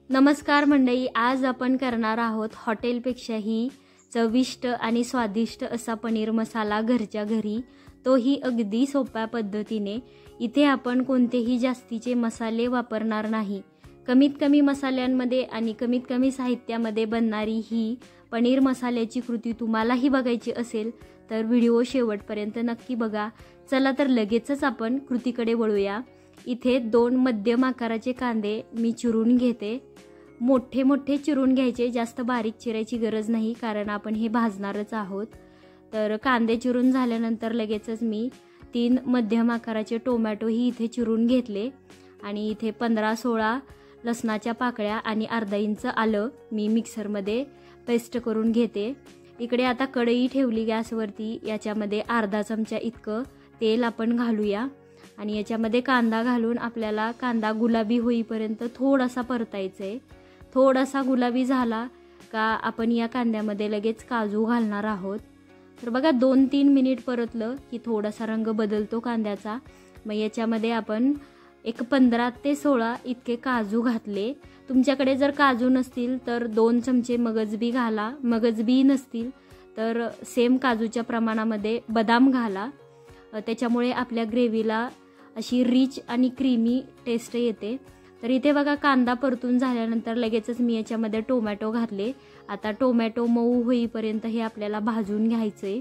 नमस्कार मंडळी, आज आपण करणार आहोत हॉटेलपेक्षाही चविष्ट आणि स्वादिष्ट असा पनीर मसाला घरच्या घरी, तोही अगदी सोप्या पद्धतीने। इथे आपण कोणतेही जास्तीचे मसाले वापरणार नाही। कमीत कमी मसाल्यांमध्ये आणि कमीत कमी साहित्यामध्ये बनणारी ही पनीर मसाल्याची कृती तुम्हालाही बघायची असेल तर व्हिडिओ शेवटपर्यंत नक्की बघा। चला तर लगेचच आपण कृतीकडे वळूया। इथे 2 मध्यम आकाराचे कांदे मी चिरून घेते। मोठे मोठे चिरून घ्यायचे, जास्त बारीक चिरायची गरज नाही कारण आपण हे भाजणारच आहोत। तर कांदे चिरून झाल्यानंतर लगेचच मी 3 मध्यम आकाराचे टोमॅटो ही इथे चिरून घेतले आणि इथे 15-16 लसणाच्या पाकळ्या आणि अर्धा इंच आलं मी मिक्सरमध्ये पेस्ट करून घेते। इकडे आता कढई ठेवली गॅसवरती, याच्यामध्ये अर्धा चमचा इतकं तेल आपण घालूया आणि याच्यामध्ये कांदा घालून आपल्याला कांदा गुलाबी होईपर्यंत थोडासा परतायचा आहे। थोडासा गुलाबी झाला का आपण या कांद्यामध्ये लगेच काजू घालणार आहोत। तर बघा 2-3 मिनिट परतलं की थोडासा रंग बदलतो कांद्याचा। मग याच्यामध्ये आपण एक 15 ते 16 इतके काजू घातले। तुमच्याकडे जर काजू नसतील तर 2 चमचे मगजबी घाला, मगजबी नसतील तर सेम काजूच्या प्रमाणामध्ये बदाम घाला, त्याच्यामुळे आपल्या ग्रेव्हीला अशी रिच आणि क्रीमी टेस्ट येते। तर इथे बघा कांदा परतून झाल्यानंतर लगेचच मी याच्यामध्ये टोमॅटो घातले। आता टोमॅटो मऊ होईपर्यंत हे आपल्याला भाजून घ्यायचे।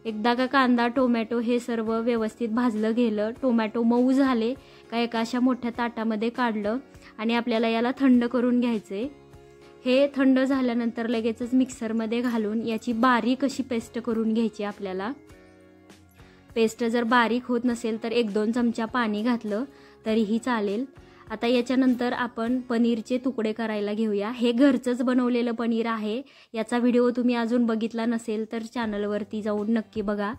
एकदा का कांदा टोमॅटो हे सर्व व्यवस्थित भाजलं गेलं, टोमॅटो मऊ झाले का एका अशा मोठ्या ताटामध्ये काढलं आणि आपल्याला याला थंड करून घ्यायचे। हे थंड झाल्यानंतर लगेचच मिक्सरमध्ये घालून याची बारीक अशी पेस्ट करून घ्यायची आपल्याला। पेस्ट जर बारीक होत नसेल तर 1-2 चमचा पाणी घातलं तरीही चालेल। आता याच्यानंतर आपण पनीरचे तुकडे करायला घेऊया। हे घरचंच बनवलेलं पनीर आहे, याचा व्हिडिओ तुम्ही अजून बघितला नसेल तर चॅनलवरती जाऊन नक्की बघा।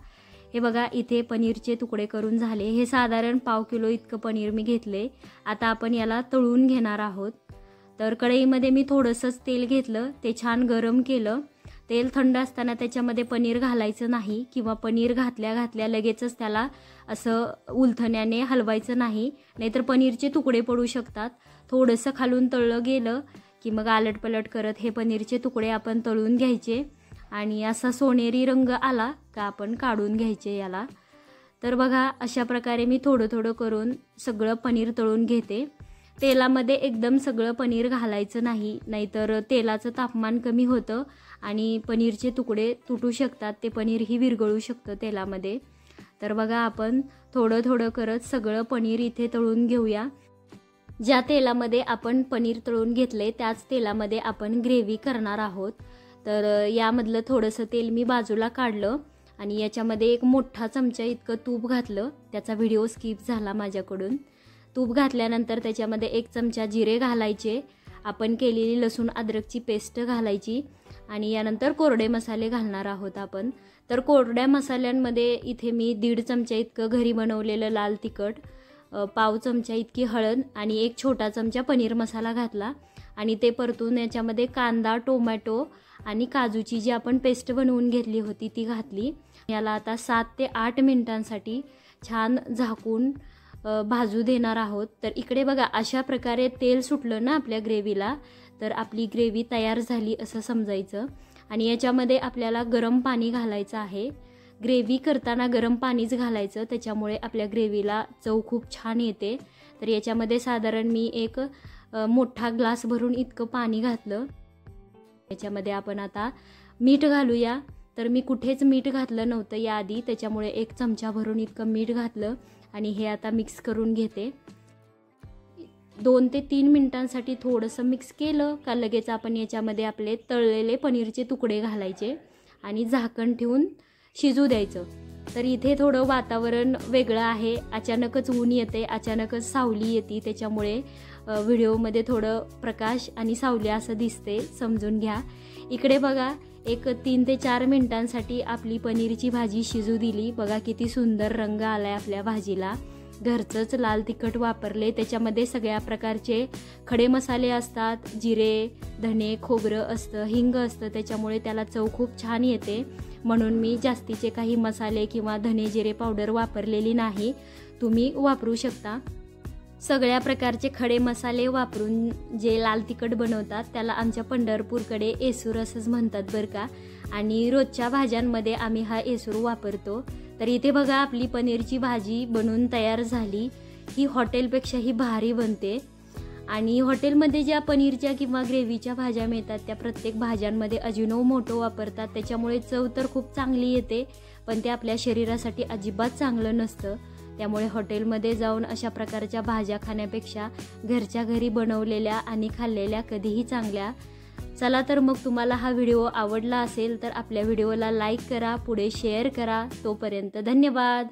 हे बघा इथे पनीरचे तुकडे करून झाले। हे साधारण 1/2 किलो इतकं पनीर मी घेतले। आता आपण याला तळून घेणार आहोत। तर कढईमध्ये मी थोडंसंच तेल घेतलं, ते छान गरम केलं। तेल थंड असताना त्याच्यामध्ये पनीर घालायचं नाही किंवा पनीर घातल्या घातल्या लगेचच त्याला असं उलथण्याने हलवायचं नाही, नाहीतर पनीरचे तुकडे पडू शकतात। थोडंसं खालून तळलं गेलं की मग आलटपलट करत हे पनीरचे तुकडे आपण तळून घ्यायचे आणि असा सोनेरी रंग आला का आपण काढून घ्यायचे याला। तर बघा अशा प्रकारे मी थोडं थोडं करून सगळं पनीर तळून घेते। तेलामध्ये एकदम सगळं पनीर घालायचं नाही, नाहीतर तेलाचं तापमान कमी होतं आणि पनीरचे तुकडे तुटू शकतात, ते पनीरही विरघळू शकतं तेलामध्ये। तर बघा आपण थोडं थोडं करत सगळं पनीर इथे तळून घेऊया। ज्या तेलामध्ये आपण पनीर तळून घेतले त्याच तेलामध्ये आपण ग्रेव्ही करणार आहोत। तर यामधलं थोडंसं तेल मी बाजूला काढलं आणि याच्यामध्ये एक मोठा चमचा इतकं तूप घातलं, त्याचा व्हिडिओ स्किप झाला माझ्याकडून। तूप घातल्यानंतर त्याच्यामध्ये 1 चमचा जिरे घालायचे, आपण केलेली लसूण अद्रकची पेस्ट घालायची आणि यानंतर कोरडे मसाले घालणार आहोत आपण। तर कोरड्या मसाल्यांमध्ये इथे मी 1.5 चमचा इतकं घरी बनवलेलं लाल तिखट, 1/2 चमचा इतकी हळद आणि 1 छोटा चमचा पनीर मसाला घातला आणि ते परतून याच्यामध्ये कांदा, टोमॅटो आणि काजूची जी आपण पेस्ट बनवून घेतली होती ती घातली। याला आता 7 ते 8 मिनिटांसाठी छान झाकून भाजू देणार आहोत। तर इकडे बघा अशा प्रकारे तेल सुटलं ना आपल्या ग्रेव्हीला, तर आपली ग्रेव्ही तयार झाली असं समजायचं। आणि याच्यामध्ये आपल्याला गरम पाणी घालायचं आहे। ग्रेव्ही करताना गरम पाणीच घालायचं, त्याच्यामुळे आपल्या ग्रेव्हीला चव खूप छान येते। तर याच्यामध्ये साधारण मी एक मोठा ग्लास भरून इतकं पाणी घातलं। याच्यामध्ये आपण आता मीठ घालूया। तर मी कुठेच मीठ घातलं नव्हतं याआधी, त्याच्यामुळे 1 चमचा भरून इतकं मीठ घातलं आणि हे आता मिक्स करून घेते। 2 ते 3 मिनिटांसाठी थोडंसं मिक्स केलं का लगेच आपण याच्यामध्ये आपले तळलेले पनीरचे तुकडे घालायचे आणि झाकण ठेवून शिजू द्यायचं। तर इथे थोडं वातावरण वेगळं आहे, अचानकच ऊन येते, अचानकच सावली येते, त्याच्यामुळे व्हिडिओमध्ये थोडं प्रकाश आणि सावली असं दिसते, समजून घ्या। इकडे बघा एक 3 ते 4 मिनिटांसाठी आपली पनीरची भाजी शिजू दिली। बघा किती सुंदर रंग आलाय आपल्या भाजीला। घरचंच लाल तिखट वापरले, त्याच्यामध्ये सगळ्या प्रकारचे खडे मसाले असतात, जिरे, धने, खोबरं असतं, हिंग असतं, त्याच्यामुळे त्याला चव खूप छान येते। म्हणून मी जास्तीचे काही मसाले किंवा धने जिरे पावडर वापरलेली नाही, तुम्ही वापरू शकता। सगळ्या प्रकारचे खडे मसाले वापरून जे लाल तिखट बनवतात त्याला आमच्या पंढरपूरकडे येसूर असंच म्हणतात बरं का. आणि रोजच्या भाज्यांमध्ये आम्ही हा येसूर वापरतो. तर इथे बघा आपली पनीरची भाजी बनवून तयार झाली. ही हॉटेलपेक्षाही भारी बनते. आणि हॉटेलमध्ये ज्या पनीरच्या किंवा ग्रेव्हीच्या भाज्या मिळतात त्या प्रत्येक भाज्यांमध्ये अजिनोमोटो वापरतात. त्याच्यामुळे चव तर खूप चांगली येते, पण ते आपल्या शरीरासाठी अजिबात चांगलं नसतं. त्यामुळे हॉटेलमध्ये जाऊन अशा प्रकारच्या भाज्या खाण्यापेक्षा घरच्या घरी बनवलेल्या आणि खाल्लेल्या कधीही चांगल्या. चला तर मग तुम्हाला हा व्हिडिओ आवडला असेल तर आपल्या व्हिडिओला लाईक करा, पुढे शेअर करा. तोपर्यंत धन्यवाद.